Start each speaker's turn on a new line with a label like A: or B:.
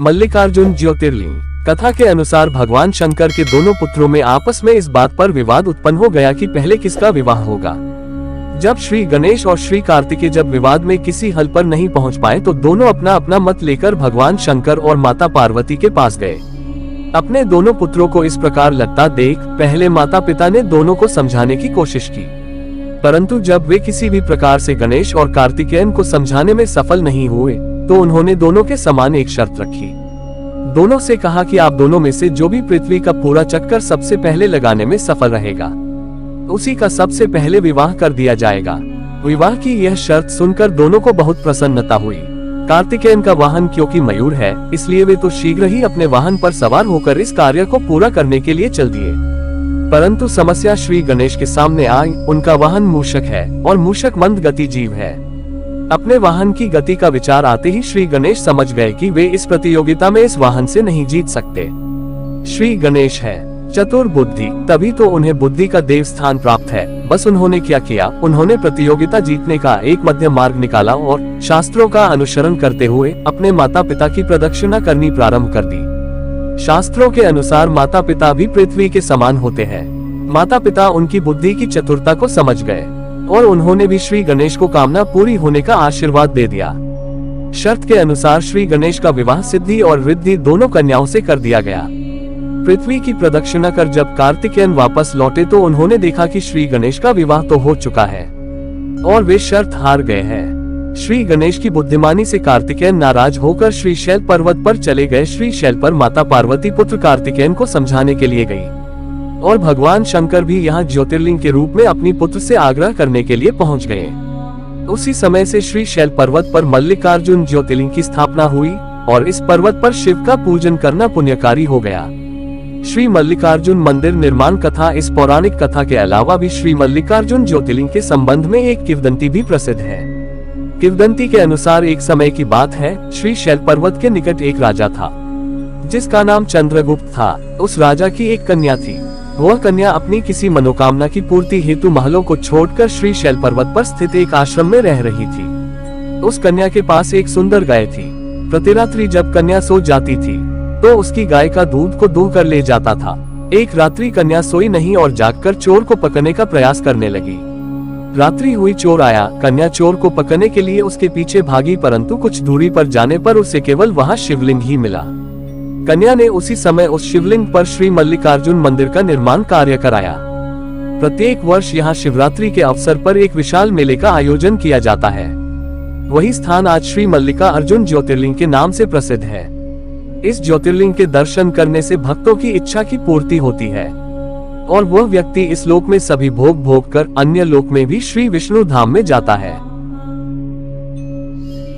A: मल्लिकार्जुन ज्योतिर्लिंग। कथा के अनुसार भगवान शंकर के दोनों पुत्रों में आपस में इस बात पर विवाद उत्पन्न हो गया कि पहले किसका विवाह होगा। जब श्री गणेश और श्री कार्तिकेय जब विवाद में किसी हल पर नहीं पहुंच पाए तो दोनों अपना अपना मत लेकर भगवान शंकर और माता पार्वती के पास गए। अपने दोनों पुत्रों को इस प्रकार लगता देख पहले माता पिता ने दोनों को समझाने की कोशिश की, परंतु जब वे किसी भी प्रकार से गणेश और कार्तिकेयन को समझाने में सफल नहीं हुए तो उन्होंने दोनों के समान एक शर्त रखी। दोनों से कहा कि आप दोनों में से जो भी पृथ्वी का पूरा चक्कर सबसे पहले लगाने में सफल रहेगा उसी का सबसे पहले विवाह कर दिया जाएगा। विवाह की यह शर्त सुनकर दोनों को बहुत प्रसन्नता हुई। कार्तिकेयन का वाहन क्योंकि मयूर है इसलिए वे तो शीघ्र ही अपने वाहन पर सवार होकर इस कार्य को पूरा करने के लिए चल दिए, परंतु समस्या श्री गणेश के सामने आई। उनका वाहन मूषक है और मूषक मंद गति जीव है। अपने वाहन की गति का विचार आते ही श्री गणेश समझ गए कि वे इस प्रतियोगिता में इस वाहन से नहीं जीत सकते। श्री गणेश है चतुर बुद्धि, तभी तो उन्हें बुद्धि का देव स्थान प्राप्त है। बस उन्होंने क्या किया, उन्होंने प्रतियोगिता जीतने का एक मध्य मार्ग निकाला और शास्त्रों का अनुसरण करते हुए अपने माता पिता की प्रदक्षिणा करनी प्रारंभ कर दी। शास्त्रों के अनुसार माता पिता भी पृथ्वी के समान होते हैं। माता पिता उनकी बुद्धि की चतुरता को समझ गए और उन्होंने भी श्री गणेश को कामना पूरी होने का आशीर्वाद दे दिया। शर्त के अनुसार श्री गणेश का विवाह सिद्धि और रिद्धि दोनों कन्याओं से कर दिया गया। पृथ्वी की प्रदक्षिणा कर जब कार्तिकेयन वापस लौटे तो उन्होंने देखा कि श्री गणेश का विवाह तो हो चुका है और वे शर्त हार गए हैं। श्री गणेश की बुद्धिमानी से कार्तिकेयन नाराज होकर श्री शैल पर्वत पर चले गए। श्री शैल पर माता पार्वती पुत्र कार्तिकेयन को समझाने के लिए गई और भगवान शंकर भी यहाँ ज्योतिर्लिंग के रूप में अपनी पुत्र से आग्रह करने के लिए पहुँच गए। उसी समय से श्री शैल पर्वत पर मल्लिकार्जुन ज्योतिर्लिंग की स्थापना हुई और इस पर्वत पर शिव का पूजन करना पुण्यकारी हो गया। श्री मल्लिकार्जुन मंदिर निर्माण कथा। इस पौराणिक कथा के अलावा भी श्री मल्लिकार्जुन ज्योतिर्लिंग के संबंध में एक किंवदंती भी प्रसिद्ध है। किंवदंती के अनुसार एक समय की बात है, श्री शैल पर्वत के निकट एक राजा था जिसका नाम चंद्रगुप्त था। उस राजा की एक कन्या थी। वह कन्या अपनी किसी मनोकामना की पूर्ति हेतु महलों को छोड़कर श्री शैल पर्वत पर स्थित एक आश्रम में रह रही थी। उस कन्या के पास एक सुंदर गाय थी। प्रतिरात्रि जब कन्या सो जाती थी तो उसकी गाय का दूध को दूह कर ले जाता था। एक रात्रि कन्या सोई नहीं और जागकर चोर को पकड़ने का प्रयास करने लगी। रात्रि हुई, चोर आया। कन्या चोर को पकड़ने के लिए उसके पीछे भागी, परंतु कुछ दूरी पर जाने पर उसे केवल वहां शिवलिंग ही मिला। कन्या ने उसी समय उस शिवलिंग पर श्री मल्लिकार्जुन मंदिर का निर्माण कार्य कराया। प्रत्येक वर्ष यहाँ शिवरात्रि के अवसर पर एक विशाल मेले का आयोजन किया जाता है। वही स्थान आज श्री मल्लिका अर्जुन ज्योतिर्लिंग के नाम से प्रसिद्ध है। इस ज्योतिर्लिंग के दर्शन करने से भक्तों की इच्छा की पूर्ति होती है और वह व्यक्ति इस लोक में सभी भोग भोग कर अन्य लोक में भी श्री विष्णु धाम में जाता है।